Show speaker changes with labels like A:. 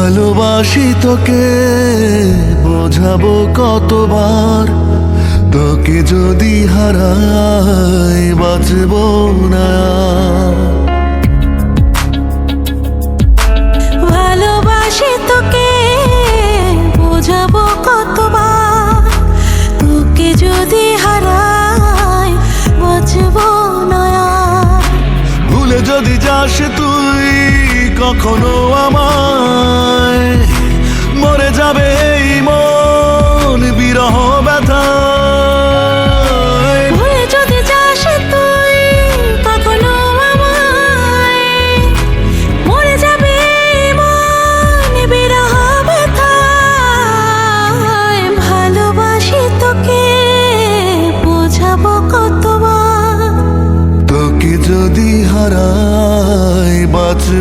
A: ভালোবাসি তোকে বোঝাবো কতবার, তোকে যদি হারাই বাঁচবো না।
B: ভালোবাসি তোকে বোঝাবো কতবার, তোকে যদি হারাই বাঁচবো না।
A: ভুলে যদি যাস তুই কখনো আমায়, মরে যাবে এই মন বিরহ ব্যথায়।
B: ভুলে যদি যাস তুই কখনো আমায়, মরে যাবে মন বিরহ ব্যথায়। ভালোবাসি তোকে বোঝাবো কতবার,
A: তোকে যদি হারাই বাঁচবো